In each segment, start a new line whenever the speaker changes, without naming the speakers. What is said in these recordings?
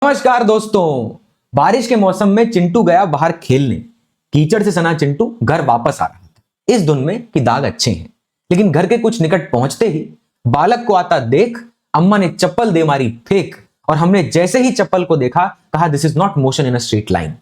नमस्कार दोस्तों। बारिश के मौसम में चिंटू गया बाहर खेलने। कीचड़ से सना चिंटू घर वापस आ रहा था। इस धुन में कि दाग अच्छे हैं, लेकिन घर के कुछ निकट पहुंचते ही बालक को आता देख अम्मा ने चप्पल दे मारी फेंक, और हमने जैसे ही चप्पल को देखा कहा, this is not motion in a straight line.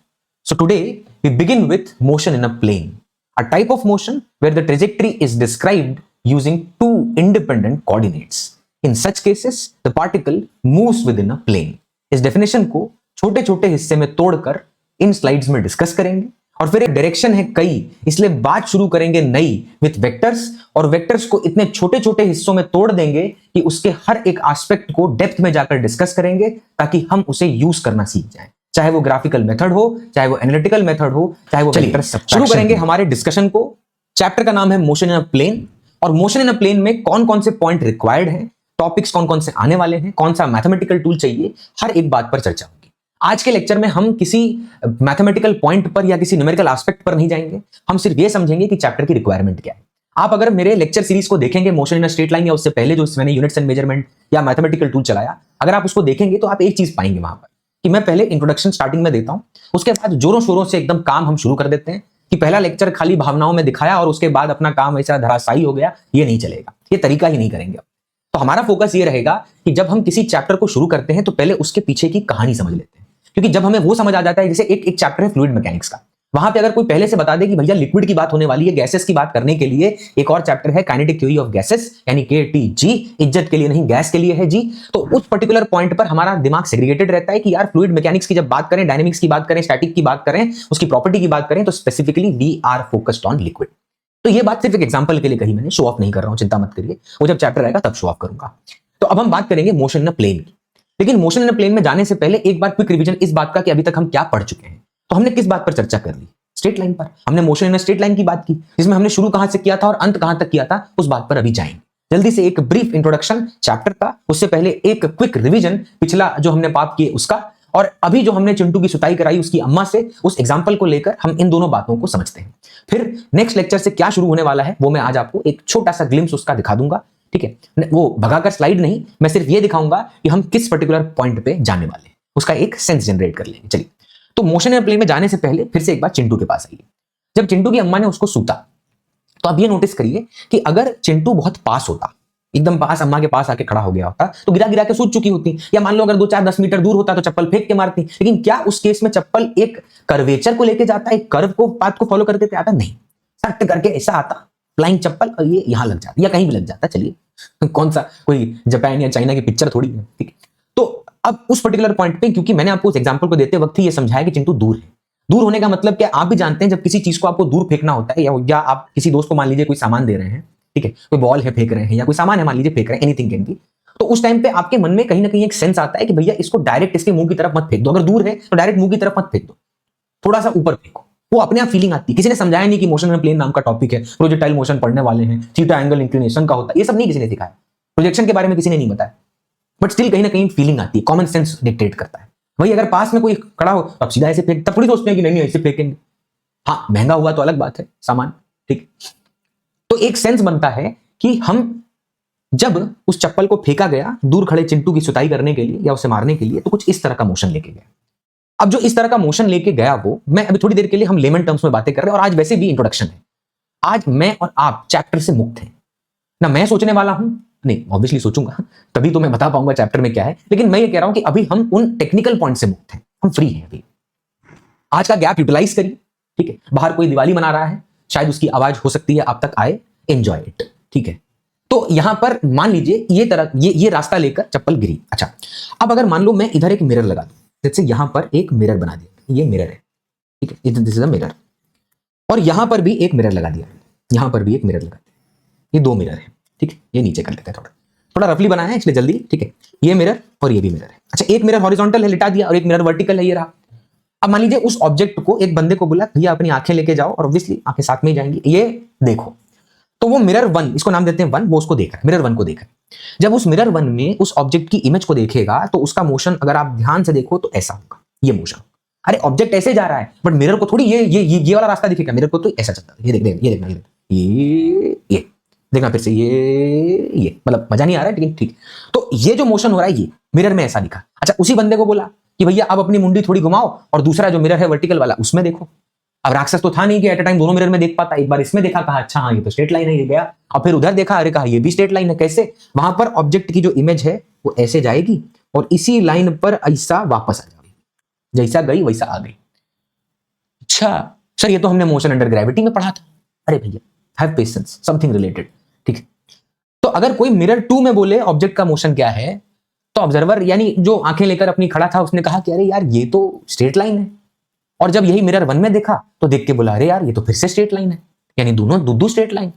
So today we begin with motion in a plane, a type of motion where the trajectory is described using two independent coordinates. In such cases the particle moves within a plane. इस definition को छोटे छोटे हिस्से में तोड़कर इन slides में discuss करेंगे, और फिर एक डायरेक्शन है कई, इसलिए बात शुरू करेंगे नई विथ वेक्टर्स, और वेक्टर्स को इतने छोटे छोटे हिस्सों में तोड़ देंगे कि उसके हर एक एस्पेक्ट को डेप्थ में जाकर डिस्कस करेंगे, ताकि हम उसे यूज करना सीख जाएं, चाहे वो ग्राफिकल मेथड हो, चाहे वो एनालिटिकल मेथड हो, चाहे वो वेक्टर सब्ट्रैक्शन। शुरू करेंगे हमारे डिस्कशन को। चैप्टर का नाम है मोशन इन अ प्लेन, और मोशन इन अ प्लेन में कौन कौन से पॉइंट रिक्वायर्ड हैं, टॉपिक्स कौन कौन से आने वाले हैं, कौन सा मैथमेटिकल टूल चाहिए, हर एक बात पर चर्चा होगी। आज के लेक्चर में हम किसी मैथमेटिकल पॉइंट पर या किसी न्यूमेरिकल एस्पेक्ट पर नहीं जाएंगे, हम सिर्फ ये समझेंगे कि चैप्टर की रिक्वायरमेंट क्या है। आप अगर मेरे लेक्चर सीरीज को देखेंगे motion in a straight line, या उससे पहले जो मैंने यूनिट्स एंड मेजरमेंट या मैथमेटिकल टूल चलाया, अगर आप उसको देखेंगे तो आप एक चीज पाएंगे वहां पर कि मैं पहले इंट्रोडक्शन स्टार्टिंग में देता हूं, उसके बाद जोरों शोरों से एकदम काम हम शुरू कर देते हैं कि पहला लेक्चर खाली भावनाओं में दिखाया और उसके बाद अपना काम ऐसा धराशायी हो गया। ये नहीं चलेगा, ये तरीका ही नहीं करेंगे। तो हमारा फोकस ये रहेगा कि जब हम किसी चैप्टर को शुरू करते हैं तो पहले उसके पीछे की कहानी समझ लेते हैं, क्योंकि जब हमें वो समझ आ जाता है, जैसे एक चैप्टर है फ्लूइड मैकेनिक्स का, वहां पे अगर कोई पहले से बता दे कि भैया लिक्विड की बात होने वाली है, गैसेस की बात करने के लिए एक और चैप्टर है काइनेटिक थ्योरी ऑफ गैसेस, यानी KTG, इज्जत के लिए नहीं गैस के लिए है जी, तो उस पर्टिकुलर पॉइंट पर हमारा दिमाग सेग्रीगेटेड रहता है कि यार फ्लूइड मैकेनिक्स की जब बात करें, डायनेमिक्स की बात करें, स्टैटिक की बात करें, उसकी प्रॉपर्टी की बात करें, तो specifically we are focused on liquid. तो ये बात सिर्फ एक एग्जांपल के लिए कही मैंने, शो ऑफ नहीं कर रहा हूं, चिंता मत करिए, वो जब चैप्टर आएगा तब शो ऑफ करूंगा। तो अब हम बात करेंगे मोशन इन अ प्लेन की। लेकिन मोशन इन अ प्लेन में जाने से पहले एक बार क्विक रिवीजन इस बात का कि अभी तक हम क्या पढ़ चुके हैं। तो हमने किस बात पर चर्चा कर ली? स्ट्रेट लाइन पर। हमने motion in a straight line की बात की, जिसमें हमने शुरू कहां से किया था और अंत कहां तक किया था, उस बात पर अभी जाएंगे। जल्दी से एक ब्रीफ इंट्रोडक्शन चैप्टर का, उससे पहले एक क्विक रिवीजन पिछला जो हमने पाप किए उसका, और अभी जो हमने चिंटू की सुताई कराई उसकी अम्मा से, उस एग्जाम्पल को लेकर हम इन दोनों बातों को समझते हैं। फिर नेक्स्ट लेक्चर से क्या शुरू होने वाला है वो मैं आज आपको एक छोटा सा ग्लिम्स उसका दिखा दूंगा, ठीक है। वो भगाकर स्लाइड नहीं, मैं सिर्फ ये दिखाऊंगा कि हम किस पर्टिकुलर पॉइंट पे जाने वाले हैं, उसका एक सेंस जनरेट कर लेंगे। चलिए, तो मोशन इन प्लेन में जाने से पहले फिर से एक बार चिंटू के पास आइए। जब चिंटू की अम्मा ने उसको सूता, तो अब ये नोटिस करिए कि अगर चिंटू बहुत पास होता, एकदम पास, अम्मा के पास आके खड़ा हो गया होता, तो गिरा गिरा के सूत चुकी होती, या मान लो अगर 2-4-10 मीटर दूर होता तो चप्पल फेंक के मारती। लेकिन क्या उस केस में चप्पल एक कर्वेचर को लेके जाता, एक कर्व को, पाथ को फॉलो करके आता? नहीं, सट करके ऐसा आता फ्लाइंग चप्पल, और ये यहां लग जाता या कहीं भी लग जाता। चलिए, कौन सा कोई जापान या चाइना की पिक्चर थोड़ी है, ठीक है। तो अब उस पर्टिकुलर पॉइंट पे, क्योंकि मैंने आपको उस एग्जांपल को देते वक्त ही ये समझाया कि चिंटू दूर है। दूर होने का मतलब क्या, आप भी जानते हैं जब किसी चीज को आपको दूर फेंकना होता है, या आप किसी दोस्त को मान लीजिए कोई सामान दे रहे हैं, ठीक है, कोई बॉल है फेंक रहे हैं, या कोई सामान है मान लीजिए फेंक रहे हैं, एनीथिंग कैन बी, तो उस टाइम पे आपके मन में कहीं ना कहीं एक सेंस आता है कि भैया इसको डायरेक्ट इसके मुंह की तरफ मत फेंक दो, अगर दूर है तो डायरेक्ट मुंह की तरफ मत फेंक दो, थोड़ा सा ऊपर फेंको। वो अपने आप फीलिंग आती है। किसी ने समझाया नहीं कि मोशन इन प्लेन नाम का टॉपिक है, प्रोजेक्टाइल मोशन पढ़ने वाले हैं, थीटा एंगल इंक्लिनेशन का होता है, ये सब नहीं किसी ने सिखाया, प्रोजेक्शन के बारे में किसी ने नहीं बताया, बट स्टिल कहीं ना कहीं फीलिंग आती है, कॉमन सेंस डिक्टेट करता है। वही अगर पास में कोई खड़ा हो तो आप सीधा ऐसे फेंक, तब थोड़ी सोचते हैं कि नहीं ऐसे फेंकेंगे। हाँ, महंगा हुआ तो अलग बात है सामान, ठीक। तो एक सेंस बनता है कि हम जब उस चप्पल को फेंका गया दूर खड़े चिंटू की सुताई करने के लिए या उसे मारने के लिए, तो कुछ इस तरह का मोशन लेके गया। अब जो इस तरह का मोशन लेके गया वो, मैं अभी थोड़ी देर के लिए हम लेमन टर्म्स में बातें कर रहे हैं, और आज वैसे भी इंट्रोडक्शन है। आज मैं और आप चैप्टर से मुक्त हैं ना। मैं सोचने वाला हूं, नहीं ऑब्वियसली सोचूंगा, तभी तो मैं बता पाऊंगा चैप्टर में क्या है, लेकिन मैं ये कह रहा हूं कि अभी हम उन टेक्निकल पॉइंट से मुक्त हैं, हम फ्री हैं अभी। आज का गैप यूटिलाइज करिए, ठीक है। बाहर कोई दिवाली मना रहा है, शायद उसकी आवाज हो सकती है आप तक आए, एंजॉय इट, ठीक है। तो यहां पर मान लीजिए ये रास्ता लेकर चप्पल गिरी। अच्छा, अब अगर मान लो मैं इधर एक मिरर लगा दूं, जैसे यहां पर एक मिरर बना दिया, ये मिरर है, ठीक है, दिस इज अ मिरर, और यहां पर भी एक मिरर लगा दिया, यहां पर भी एक मिरर लगा दिया, ये दो मिरर है, ठीक है। ये नीचे कर लेते हैं, थोड़ा थोड़ा रफली बनाया है इसलिए जल्दी, ठीक है। ये मिरर और ये भी मिरर है। अच्छा, एक मिरर हॉरिजॉन्टल है, लिटा दिया, और एक मिरर वर्टिकल है, ये रहा। अब मान लीजिए उस ऑब्जेक्ट को एक बंदे को बोला भैया अपनी आंखें लेके जाओ, और ऑब्वियसली आंखें साथ में ही जाएंगी, ये देखो। तो वो मिरर 1, इसको नाम देते हैं 1, वो उसको देख रहा है, मिरर 1 को देख रहा है। जब उस मिरर 1 में उस ऑब्जेक्ट की इमेज को देखेगा तो उसका मोशन अगर आप ध्यान से देखो तो ऐसा होगा, ये मोशन। अरे ऑब्जेक्ट ऐसे जा रहा है, बट मिरर को थोड़ी ये वाला रास्ता दिखेगा, मिरर को तो ऐसा चलता है। ये देखना ये देखना फिर से, ये मतलब मजा नहीं आ रहा है, लेकिन ठीक। तो ये जो मोशन हो रहा है ये मिरर में ऐसा दिखा। अच्छा, उसी बंदे को बोला कि भैया अब अपनी मुंडी थोड़ी घुमाओ और दूसरा जो मिरर है वर्टिकल वाला उसमें देखो। अब राक्षस तो था नहीं कि एट अ टाइम दोनों मिरर में देख पाता, एक बार इसमें देखा, कहा अच्छा हाँ ये तो स्ट्रेट लाइन है, ये गया, और फिर उधर देखा, अरे कहा ये भी स्ट्रेट लाइन है। कैसे? वहां पर ऑब्जेक्ट की जो इमेज है वो ऐसे जाएगी और इसी लाइन पर ऐसा वापस आ जाएगी, जैसा गई वैसा आ गई। अच्छा सर ये तो हमने मोशन अंडर ग्रेविटी में पढ़ा था। अरे भैया हैव पेशेंस, समथिंग रिलेटेड, ठीक है। तो अगर कोई मिरर 2 में बोले ऑब्जेक्ट का मोशन क्या है, तो ऑब्जर्वर यानी जो आंखें लेकर अपनी खड़ा था उसने कहा कि अरे यार ये तो स्ट्रेट लाइन है, और जब यही मिरर 1 में देखा तो देख के बोला अरे यार ये तो फिर से स्ट्रेट लाइन है, यानी दोनों दो स्ट्रेट लाइन,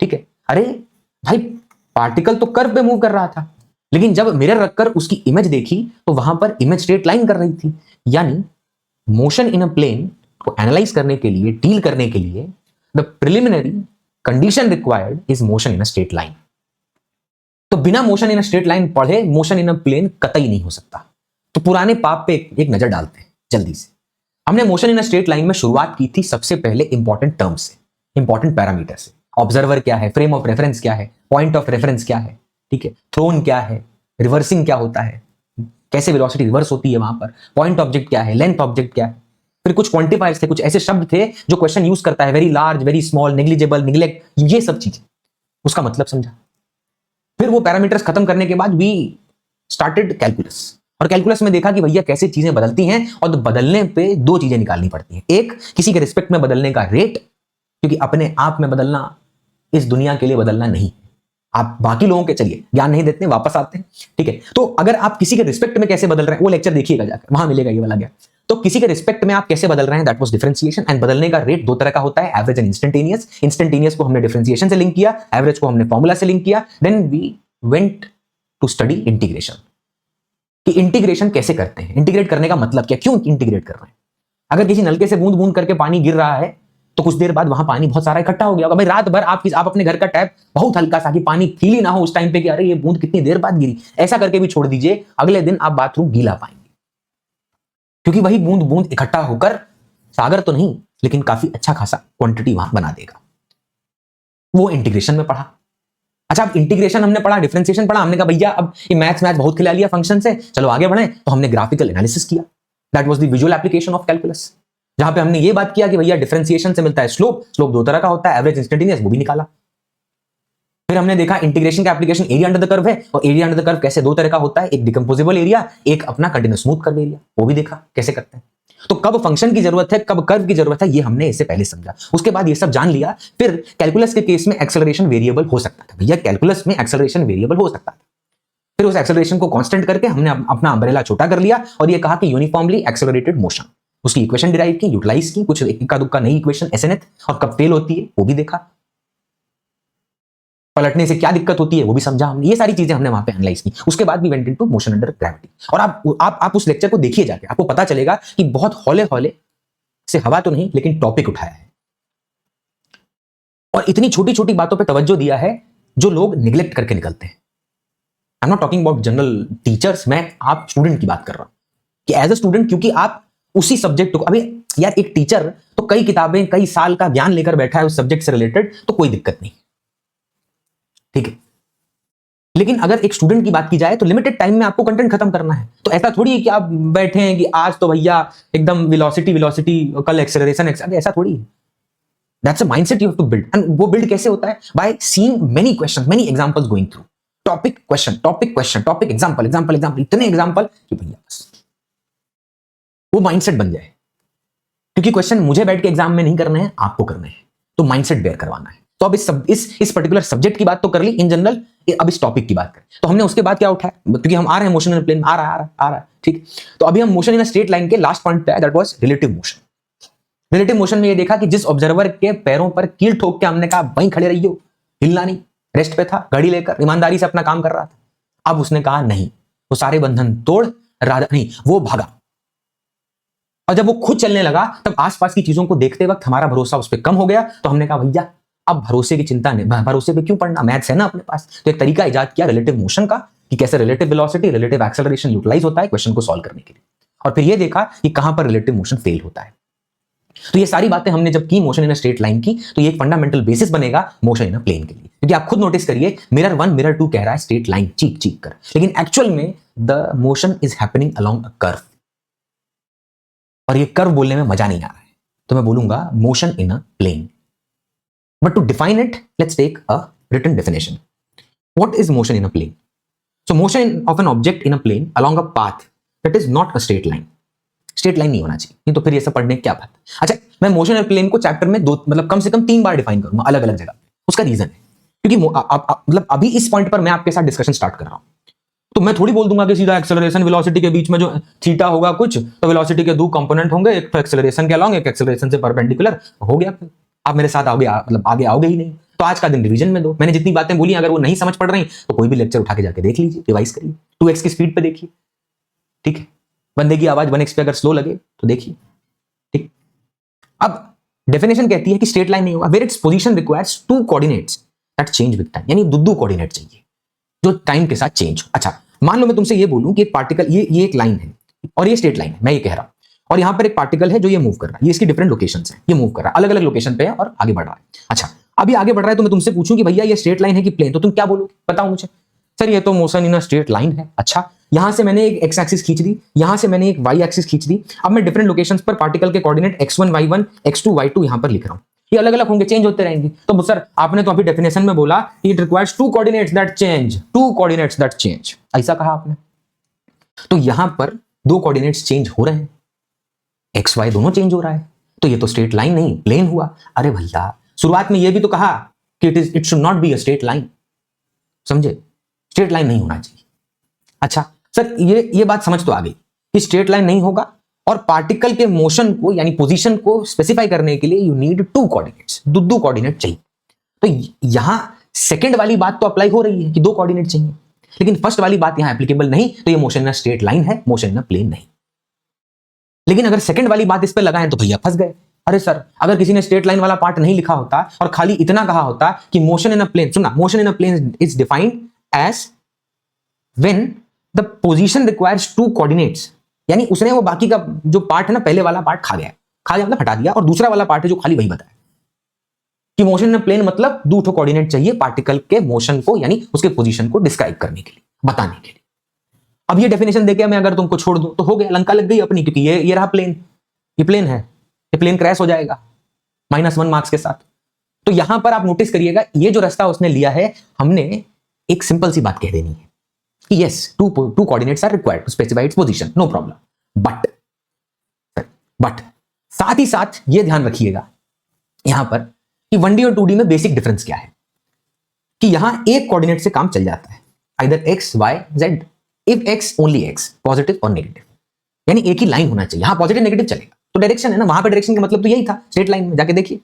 ठीक है। अरे भाई पार्टिकल तो कर्व पे मूव कर रहा था, लेकिन जब मिरर रखकर उसकी इमेज देखी तो वहां पर इमेज स्ट्रेट लाइन कर रही थी। यानी मोशन इन अ प्लेन को एनालाइज करने के लिए, डील करने के लिए the preliminary condition required is motion in a straight line. तो बिना motion in a straight line पढ़े मोशन इन अ प्लेन कतई नहीं हो सकता। तो पुराने पाप पे एक नजर डालते हैं जल्दी से। हमने motion in a straight line में शुरुआत की थी सबसे पहले इंपॉर्टेंट टर्म्स से, इंपॉर्टेंट पैरामीटर से। ऑब्जर्वर क्या है, फ्रेम ऑफ रेफरेंस क्या है, पॉइंट ऑफ रेफरेंस क्या है, ठीक है, थ्रोन क्या है, रिवर्सिंग क्या होता है, कैसे वेलोसिटी रिवर्स होती है वहां पर, पॉइंट ऑब्जेक्ट क्या है, लेंथ ऑब्जेक्ट क्या है। फिर कुछ क्वांटिफायर्स थे, कुछ ऐसे शब्द थे जो क्वेश्चन यूज करता है, very large, very small, negligible, neglect, ये सब चीजें, उसका मतलब समझा। फिर वो पैरामीटर्स खत्म करने के बाद वी स्टार्टेड कैलकुलस, और कैलकुलस में देखा कि भैया कैसे चीजें बदलती हैं, और बदलने पे दो चीजें निकालनी पड़ती हैं। एक, किसी के रिस्पेक्ट में बदलने का रेट, क्योंकि अपने आप में बदलना इस दुनिया के लिए बदलना नहीं। आप बाकी लोगों के, चलिए ज्ञान नहीं देते, वापस आते हैं, ठीक है। तो अगर आप किसी के रिस्पेक्ट में कैसे बदल रहे हैं वो लेक्चर देखिएगा जाकर, वहां मिलेगा ये वाला ज्ञान। तो किसी के रिस्पेक्ट में आप कैसे बदल रहे हैं, दैट वाज डिफरेंशिएशन। एंड बदलने का रेट दो तरह का होता है, एवरेज एंड इंस्टेंटेनियस। इंस्टेंटेनियस को हमने डिफरेंशिएशन से लिंक किया, एवरेज को हमने फॉर्मूला से लिंक किया। Then we went to study integration, कि इंटीग्रेशन कैसे करते हैं, इंटीग्रेट करने का मतलब क्या, क्यों इंटीग्रेट कर रहे हैं। अगर किसी नलके से बूंद बूंद करके पानी गिर रहा है तो कुछ देर बाद वहां पानी बहुत सारा इकट्ठा हो गया होगा। भाई रात भर आप अपने घर का टैप बहुत हल्का सा, कि पानी फील ही ना हो उस टाइम पे कि अरे ये बूंद कितनी देर बाद गिरी, ऐसा करके भी छोड़ दीजिए, अगले दिन आप बाथरूम गीला पाएंगे, क्योंकि वही बूंद बूंद इकट्ठा होकर सागर तो नहीं लेकिन काफी अच्छा खासा क्वांटिटी वहां बना देगा। वो इंटीग्रेशन में पढ़ा। अच्छा अब इंटीग्रेशन हमने पढ़ा, डिफरेंशिएशन पढ़ा, हमने कहा भैया अब ये मैथ्स बहुत खिला लिया फंक्शन से, चलो आगे बढ़े। तो हमने ग्राफिकल एनालिसिस किया, that was the visual application of calculus, जहां पे हमने ये बात किया कि भैया डिफरेंशिएशन से मिलता है स्लोप, स्लोप दो तरह का होता है, एवरेज, इंस्टेंटेनियस, वो भी निकाला। फिर हमने देखा इंटीग्रेशन का application area under the curve है, और एरिया अंडर द कर्व कैसे दो तरह का होता है, एक डिकम्पोजेबल एरिया, एक अपना कंटीन्यूअस स्मूथ कर्व एरिया, वो भी देखा कैसे करते हैं। तो कब फंक्शन की जरूरत है, कब कर्व की जरूरत है, ये हमने इससे पहले समझा। उसके बाद ये सब जान लिया। फिर कैलकुलस के केस में एक्सेलरेशन वेरिएबल हो सकता था, भैया कैलकुलस में एक्सेलरेशन वेरिएबल हो सकता था। फिर उस एक्सेलरेशन को कांस्टेंट करके हमने अपना अम्ब्रेला छोटा कर लिया और ये कहा कि यूनिफॉर्मली एक्सेलरेटेड मोशन, उसकी इक्वेशन डिराइव की, यूटिलाइज की, कुछ इक्का दुक्का नई इक्वेशन एसएनएथ, और कब फेल होती है वो भी देखा, पलटने से क्या दिक्कत होती है वो भी समझा हमने। ये सारी चीजें हमने वहां पे एनालाइज की। उसके बाद भी went into motion under gravity. और आप उस लेक्चर को देखिए जाके, आपको पता चलेगा कि बहुत हौले हौले से हवा तो नहीं लेकिन टॉपिक उठाया है, और इतनी छोटी छोटी बातों पे तवज्जो दिया है जो लोग निगलेक्ट करके निकलते हैं। I am not talking about general teachers, मैं आप स्टूडेंट की बात कर रहा हूं कि एज ए स्टूडेंट, क्योंकि आप उसी सब्जेक्ट को, अभी यार एक टीचर तो कई किताबें, कई साल का ज्ञान लेकर बैठा है उस सब्जेक्ट से रिलेटेड, तो कोई दिक्कत नहीं, ठीक है। लेकिन अगर एक स्टूडेंट की बात की जाए तो लिमिटेड टाइम में आपको कंटेंट खत्म करना है। तो ऐसा थोड़ी है कि आप बैठे हैं कि आज तो भैया एकदम वेलोसिटी, कल एक्सेलरेशन, ऐसा थोड़ी है। That's a mindset you have to build. And वो बिल्ड कैसे होता है? By seeing many questions, many examples going through, topic question, topic question, topic example, example, example, इतने एग्जांपल कि भैया बस वो माइंडसेट बन जाए। क्योंकि क्वेश्चन मुझे बैठ के एग्जाम में नहीं करने हैं, आपको करने हैं, तो माइंडसेट बेयर करवाना है। तो अब इस पर्टिकुलर सब्जेक्ट की बात तो कर ली इन जनरल, अब इस टॉपिक की बात करें। तो हमने उसके बाद क्या उठाया, क्योंकि हम आ रहे हैं मोशन इन प्लेन, आ रहा है, ठीक। तो अभी हम मोशन इन स्ट्रेट लाइन के लास्ट पॉइंट पे आए, that was relative motion. Relative motion में ये देखा कि जिस ऑब्जर्वर के पैरों पर कील ठोक के हमने कहा वहीं खड़े रहियो, हिलना नहीं, रेस्ट पे था, घड़ी लेकर ईमानदारी से अपना काम कर रहा था, अब उसने कहा नहीं, वो सारे बंधन तोड़, राधा नहीं, वो भागा। और जब वो खुद चलने लगा तब आसपास की चीजों को देखते वक्त हमारा भरोसा उस पर कम हो गया। तो हमने कहा भैया अब भरोसे की चिंता नहीं, भरोसे पे क्यों पड़ना, मैथ्स है ना अपने पास। तो एक तरीका इजाद किया रिलेटिव मोशन का, कि कैसे relative velocity, relative acceleration utilize होता है क्वेश्चन को सॉल्व करने के लिए। और फिर ये देखा कि कहां पर रिलेटिव मोशन फेल होता है। तो ये सारी बातें हमने जब की motion in a straight line की, तो ये एक फंडामेंटल बेसिस बनेगा मोशन इन अ प्लेन के लिए। क्योंकि आप खुद नोटिस करिए, मिरर 1 मिरर 2 कह रहा है स्ट्रेट लाइन चीक चीक कर, लेकिन एक्चुअल में the motion is happening along a curve. और ये कर्व बोलने में मजा नहीं आ रहा है, तो मैं बोलूंगा motion in a plane. But to define it, let's take a written definition. What is motion in a plane? So motion of an object in a plane along a path that is not a straight line. Straight line नहीं होना चाहिए, नहीं तो फिर ये सब पढ़ने की क्या बात. अच्छा, मैं मोशन इन प्लेन को चैप्टर में दो मतलब कम से कम 3 बार डिफाइन करूंगा अलग अलग जगह. उसका रीजन है क्योंकि मतलब अभी इस पॉइंट पर मैं आपके साथ डिस्कशन स्टार्ट कर रहा हूं, तो मैं थोड़ी बोल दूंगा कि सीधा एक्सेलरेशन वेलोसिटी के बीच में जो थीटा होगा कुछ, तो वेलोसिटी के 2 कंपोनेंट होंगे, एक एक्सेलरेशन के अलोंग, एक एक्सेलरेशन से परपेंडिकुलर, हो गया. आप मेरे साथ आओगे, मतलब आगे आओगे ही नहीं. तो आज का दिन रिवीजन में दो. मैंने जितनी बातें बोली अगर वो नहीं समझ पड़ रही तो कोई भी लेक्चर उठा के जाके देख लीजिए, रिवाइज करिए, 2x की स्पीड पे देखिए. ठीक है, बंदे की आवाज 1x पे अगर स्लो लगे तो देखिए. ठीक, अब डेफिनेशन कहती है कि स्ट्रेट लाइन नहीं होगा where its position requires 2 coordinates that change with time. यानी दो कोऑर्डिनेट चाहिए जो टाइम के साथ चेंज हो. अच्छा, मान लो मैं तुमसे ये बोलूं कि एक पार्टिकल, ये एक लाइन है और ये स्ट्रेट लाइन है, मैं ये कह रहा हूं, और यहां पर एक पार्टिकल है जो ये मूव कर रहा है, ये इसकी डिफरेंट लोकेशंस है, ये मूव कर रहा है, अलग अलग लोकेशन पे है और आगे बढ़ रहा है. अच्छा, अभी आगे बढ़ रहा है तो मैं तुमसे पूछूं कि भैया ये स्ट्रेट लाइन है कि प्लेन, तो तुम क्या बोलोगे, बताओ मुझे. सर ये तो motion in a straight line है. अच्छा, यहां से मैंने एक एक्स एक्सिस खींच दी, यहां से मैंने एक वाई एक्सिस खींच दी, अब मैं डिफरेंट लोकेशंस पर पार्टिकल के coordinate x1 y1 x2 y2 यहां पर लिख रहा हूं, ये अलग अलग होंगे, चेंज होते रहेंगे. तो सर आपने तो अभी डेफिनेशन में बोला it requires 2 coordinates that change, 2 coordinates that change, ऐसा कहा आपने. तो यहां पर 2 कोऑर्डिनेट्स चेंज हो रहे हैं, एक्स वाई दोनों चेंज हो रहा है, तो ये तो स्ट्रेट लाइन नहीं प्लेन हुआ. अरे भैया शुरुआत में ये भी तो कहा कि it should not be a straight line, समझे, स्ट्रेट लाइन नहीं होना चाहिए. अच्छा सर ये बात समझ तो आ गई कि स्ट्रेट लाइन नहीं होगा और पार्टिकल के मोशन को यानी पोजीशन को स्पेसिफाई करने के लिए यू नीड 2 कोऑर्डिनेट्स, दो कोऑर्डिनेट चाहिए. तो यहां सेकंड वाली बात तो अप्लाई हो रही है कि 2 कोऑर्डिनेट चाहिए, लेकिन फर्स्ट वाली बात यहां एप्लीकेबल नहीं. तो ये मोशन इन स्ट्रेट लाइन है, मोशन इन प्लेन नहीं. लेकिन अगर सेकंड वाली बात इस पे लगाएं तो भैया फंस गए. अरे सर अगर किसी ने स्ट्रेट लाइन वाला पार्ट नहीं लिखा होता और खाली इतना कहा होता कि मोशन इन अ प्लेन, सुनना, motion in a plane is defined as when the position requires 2 coordinates, यानी उसने वो बाकी का जो पार्ट है ना, पहले वाला पार्ट खा गया मतलब हटा दिया, और दूसरा वाला पार्ट है जो खाली वही बताया कि मोशन इन प्लेन मतलब 2 कोऑर्डिनेट चाहिए पार्टिकल के मोशन को यानी उसके पोजीशन को डिस्क्राइब करने के लिए, बताने के लिए. अब ये डेफिनेशन देके मैं अगर तुमको छोड़ दूं तो हो गया, लंका लग गई अपनी, क्योंकि ये रहा प्लेन, ये प्लेन है, ये प्लेन क्रैश हो जाएगा -1 मार्क्स के साथ. तो यहां पर आप नोटिस करिएगा ये जो रास्ता उसने लिया है, हमने एक सिंपल सी बात कह देनी है कि yes 2 coordinates are required to specify its position, no problem. But साथ ही साथ ये ध्यान रखिएगा यहां पर कि 1D और 2D में बेसिक डिफरेंस क्या है कि यहां एक कोऑर्डिनेट से काम चल जाता है, either x y z, if x only x, positive और नेगेटिव, यानी एक ही लाइन होना चाहिए. यहां पॉजिटिव नेगेटिव चलेगा तो डायरेक्शन है ना, वहां पे डायरेक्शन का मतलब तो यही था, स्ट्रेट लाइन में जाके देखिए.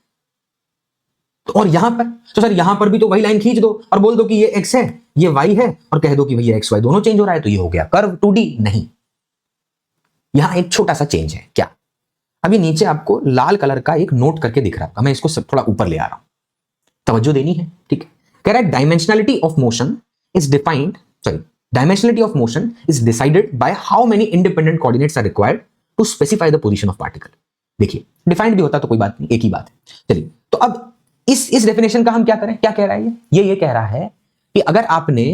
तो और यहां पर, तो सर यहां पर भी तो वही लाइन खींच दो और बोल दो कि ये x है, ये y है, और कह दो कि भैया x y दोनों चेंज हो रहा है, तो ये हो गया कर्व 2D. नहीं, यहां एक छोटा सा चेंज है. क्या? अभी नीचे आपको लाल कलर का एक नोट करके दिख रहा है, मैं इसको सब थोड़ा ऊपर ले आ रहा हूं, तवज्जो देनी है. ठीक है, कह रहा है dimensionality of motion is defined, dimensionality of motion is decided by how many independent coordinates are required to specify the position of particle. देखिए डिफाइंड भी होता तो कोई बात नहीं, एक ही बात है. चलिए, तो अब इस डेफिनेशन का हम क्या करें, क्या कह रहा है ये कह रहा है कि अगर आपने,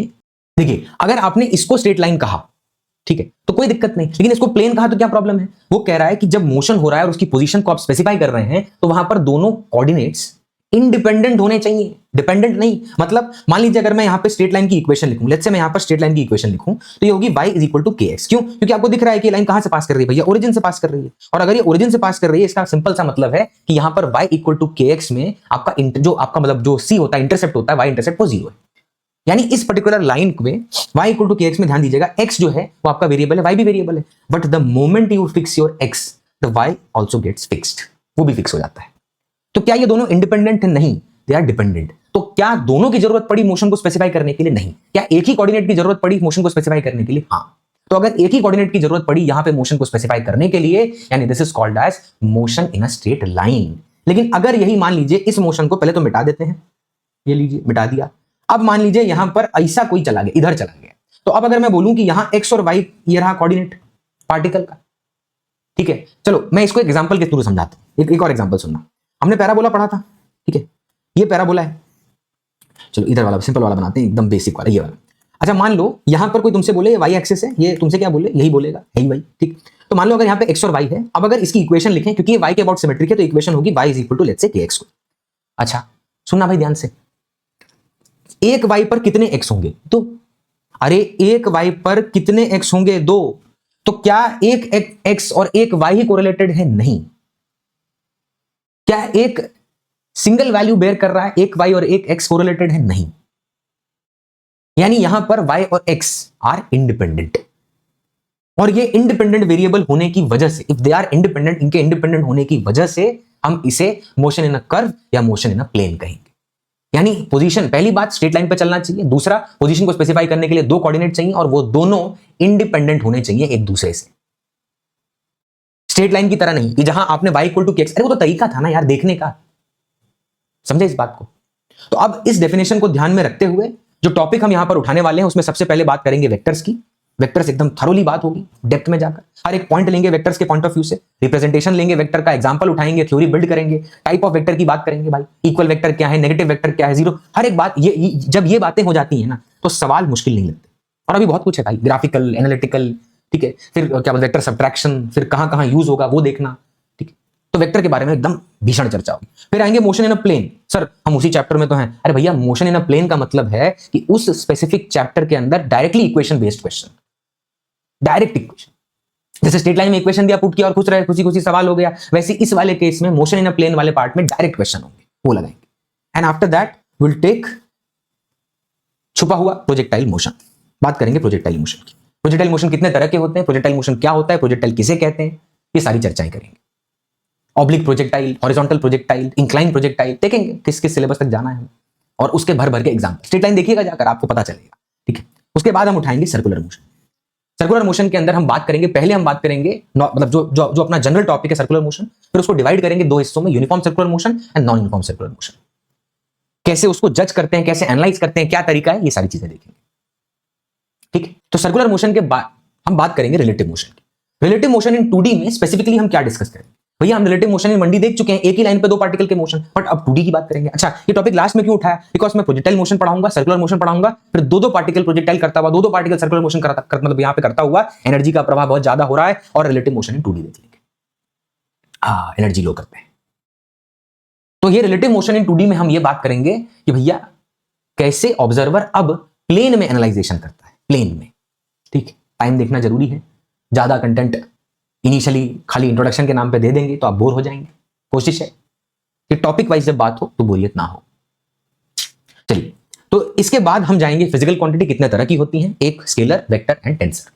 देखिए अगर आपने इसको स्ट्रेट लाइन कहा, ठीक है, तो कोई दिक्कत नहीं, लेकिन इसको प्लेन कहा तो क्या प्रॉब्लम है. वो कह रहा है कि जब मोशन हो रहा है और उसकी पोजीशन को आप स्पेसिफाई कर रहे हैं तो वहां पर दोनों कोऑर्डिनेट्स इंडिपेंडेंट होने चाहिए, डिपेंडेंट नहीं. मतलब मान लीजिए अगर मैं यहां पे स्ट्रेट लाइन की इक्वेशन लिखूं, लेट्स से मैं यहां पर स्ट्रेट लाइन की इक्वेशन लिखूं तो ये होगी y = kx. क्यों? क्योंकि आपको दिख रहा है कि लाइन कहां से पास कर रही है भैया, ओरिजिन से पास कर रही है. और अगर ये ओरिजिन से पास कर रही है, इसका सिंपल सा मतलब है कि यहां पर y = kx में आपका जो आपका मतलब जो c होता है, इंटरसेप्ट होता है, y इंटरसेप्ट वो 0 है. यानी इस पर्टिकुलर लाइन में y = kx में ध्यान दीजिएगा, x जो है वो आपका वेरिएबल है, y भी वेरिएबल है, but the moment you fix your x, the y also gets fixed, वो भी फिक्स हो जाता है. तो क्या ये दोनों इंडिपेंडेंट है? नहीं, दे आर डिपेंडेंट. तो क्या दोनों की जरूरत पड़ी मोशन को स्पेसिफाई करने के लिए? नहीं. क्या एक ही कोऑर्डिनेट की जरूरत पड़ी मोशन को स्पेसिफाई करने के लिए? हां. तो अगर एक ही कोऑर्डिनेट की जरूरत पड़ी यहां पे मोशन को स्पेसिफाई करने के लिए, यानी this is called as motion in a straight line. लेकिन अगर यही मान लीजिए इस मोशन को पहले तो मिटा देते हैं, ये लीजिए मिटा दिया. अब मान लीजिए यहां पर ऐसा कोई चला गया, इधर चला गया, तो अब अगर मैं बोलूं कि यहां x और y ये रहा कोऑर्डिनेट पार्टिकल का, ठीक है. चलो मैं इसको एग्जांपल के थ्रू समझाता हूं. एक और एग्जांपल सुनना. हमने पैराबोला पढ़ा था, ठीक है, ये पैराबोला है. चलो इधर वाला सिंपल वाला बनाते हैं, एकदम बेसिक वाला, ये वाला. अच्छा मान लो यहां पर कोई तुमसे बोले ये y एक्सिस है, ये तुमसे क्या बोले, यही बोलेगा, यही y, ठीक. तो मान लो अगर यहाँ पे x और y है, अब अगर इसकी इक्वेशन लिखें, क्योंकि ये y के अबाउट सिमेट्रिक है, तो इक्वेशन होगी y is equal to let's say kx। अच्छा सुनना भाई ध्यान से, एक y पर कितने x होंगे? तो अरे एक y पर कितने x होंगे? 2। तो क्या एक x और एक y ही कोरिलेटेड है? नहीं। क्या एक सिंगल वैल्यू बेयर कर रहा है, एक y और एक x कोरिलेटेड है? नहीं। यानी यहां पर y और x आर इंडिपेंडेंट, और ये इंडिपेंडेंट वेरिएबल होने की वजह से, इफ दे आर इंडिपेंडेंट, इनके इंडिपेंडेंट होने की वजह से हम इसे मोशन इन अ कर्व या मोशन इन अ प्लेन कहेंगे। यानी पोजीशन, पहली बात स्ट्रेट लाइन पे चलना चाहिए, दूसरा पोजीशन को स्पेसिफाई करने के लिए दो कोऑर्डिनेट चाहिए और वो दोनों इंडिपेंडेंट होने चाहिए एक दूसरे से। स्ट्रेट लाइन की तरह नहीं कि जहां आपने y इक्वल टू kx, अरे वो तो तरीका था ना यार देखने का, समझे इस बात को? तो अब इस डेफिनेशन को ध्यान में रखते हुए जो टॉपिक हम यहां पर उठाने वाले हैं उसमें सबसे पहले बात करेंगे वेक्टर्स की। वेक्टर्स एकदम थरोली बात होगी, डेप्थ में जाकर हर एक पॉइंट लेंगे वेक्टर्स के पॉइंट ऑफ व्यू से, रिप्रेजेंटेशन लेंगे वेक्टर का, एग्जांपल उठाएंगे, थ्योरी बिल्ड करेंगे, टाइप ऑफ वेक्टर की बात करेंगे भाई, इक्वल वेक्टर क्या है, नेगेटिव वेक्टर क्या है, जीरो, हर एक बात। जब ये बातें हो जाती है ना तो सवाल मुश्किल नहीं लगते। और अभी बहुत कुछ है भाई, ग्राफिकल, एनालिटिकल, ठीक है, फिर क्या बोलते वेक्टर सब्ट्रैक्शन, फिर कहां कहां यूज होगा वो देखना, ठीक है। तो वेक्टर के बारे में एकदम भीषण चर्चा होगी। फिर आएंगे motion in a plane. Sir हम उसी चैप्टर में तो हैं। अरे भैया मोशन इन अ प्लेन का मतलब है कि उस स्पेसिफिक चैप्टर के अंदर directly equation based question, direct equation. जैसे स्ट्रेट लाइन में इक्वेशन दिया, पुट किया और खुश रहे, खुशी खुशी सवाल हो गया, वैसे इस वाले केस में मोशन इन अ प्लेन वाले पार्ट में डायरेक्ट क्वेश्चन होंगे, वो लगाएंगे। And after that will take छुपा हुआ प्रोजेक्टाइल मोशन। बात करेंगे प्रोजेक्टाइल मोशन की। प्रोजेक्टाइल मोशन कितने तरह के होते हैं, प्रोजेक्टाइल मोशन क्या होता है, प्रोजेक्टाइल किसे कहते हैं, ये सारी चर्चाएं करेंगे। Oblique projectile, horizontal projectile, incline projectile, देखेंगे किस किस सिलेबस तक जाना है और उसके भर भर के एग्जाम्पल। स्ट्रेट लाइन देखिएगा जाकर, आपको पता चलेगा, ठीक है। उसके बाद हम उठाएंगे सर्कुलर मोशन। सर्कुलर मोशन के अंदर हम बात करेंगे, पहले हम बात करेंगे मतलब जो अपना जनरल टॉपिक है सर्कुलर मोशन, फिर उसको डिवाइड करेंगे दो हिस्सों में, uniform circular motion and non uniform circular motion. कैसे उसको जज करते हैं, कैसे एनालाइज करते हैं, क्या तरीका है, ये सारी चीजें देखेंगे, ठीक है। तो सर्कुलर मोशन के बाद हम बात करेंगे रिलेटिव मोशन की। रिलेटिव मोशन इन 2D में स्पेसिफिकली हम क्या डिस्कस करेंगे? भैया हम रिलेटिव मोशन इन 1D देख चुके हैं, एक ही लाइन पे दो पार्टिकल के मोशन, बट अब 2D की बात करेंगे। अच्छा ये टॉपिक लास्ट में क्यों उठाया? बिकॉज मैं प्रोजेक्टाइल मोशन पढ़ाऊंगा, सर्कुलर मोशन पढ़ाऊंगा, फिर दो पार्टिकल प्रोजेक्टाइल करता हुआ, दो पार्टिकल सर्कुलर मोशन मतलब यहां पे करता हुआ एनर्जी का प्रभाव बहुत ज्यादा हो रहा है, और रिलेटिव मोशन इन 2D देख लेंगे। एनर्जी लो करते हैं। तो ये रिलेटिव मोशन इन 2D में हम ये बात करेंगे कि भैया कैसे ऑब्जर्वर अब प्लेन में एनालाइजेशन करता है, प्लेन में, ठीक है। टाइम देखना जरूरी है, ज्यादा कंटेंट इनिशियली खाली इंट्रोडक्शन के नाम पे दे देंगे तो आप बोर हो जाएंगे। कोशिश है कि टॉपिक वाइज जब बात हो तो बोरियत ना हो। चलिए, तो इसके बाद हम जाएंगे फिजिकल क्वांटिटी कितने तरह की होती हैं, एक स्केलर, वेक्टर एंड टेंसर।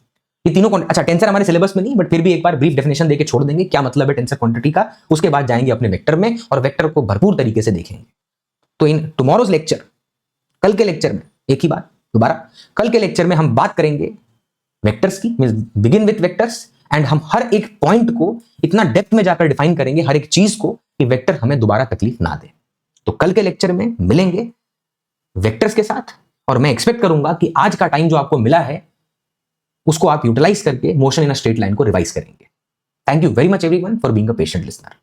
ये तीनों अच्छा टेंसर हमारे सिलेबस में नहीं, बट फिर भी एक बार ब्रीफ डेफिनेशन देके छोड़ देंगे क्या मतलब है टेंसर क्वांटिटी का। उसके बाद जाएंगे अपने वेक्टर में और वेक्टर को भरपूर तरीके से देखेंगे। तो इन टुमारोज लेक्चर, कल के लेक्चर में, एक ही बात दोबारा, कल के लेक्चर में हम बात करेंगे वेक्टर्स की, बिगिन विथ वेक्टर्स, एंड हम हर एक पॉइंट को इतना डेप्थ में जाकर डिफाइन करेंगे, हर एक चीज को, कि वेक्टर हमें दोबारा तकलीफ ना दे। तो कल के लेक्चर में मिलेंगे वेक्टर्स के साथ, और मैं एक्सपेक्ट करूंगा कि आज का टाइम जो आपको मिला है उसको आप यूटिलाइज करके motion in a straight line को रिवाइज करेंगे। Thank you very much everyone for being a patient listener.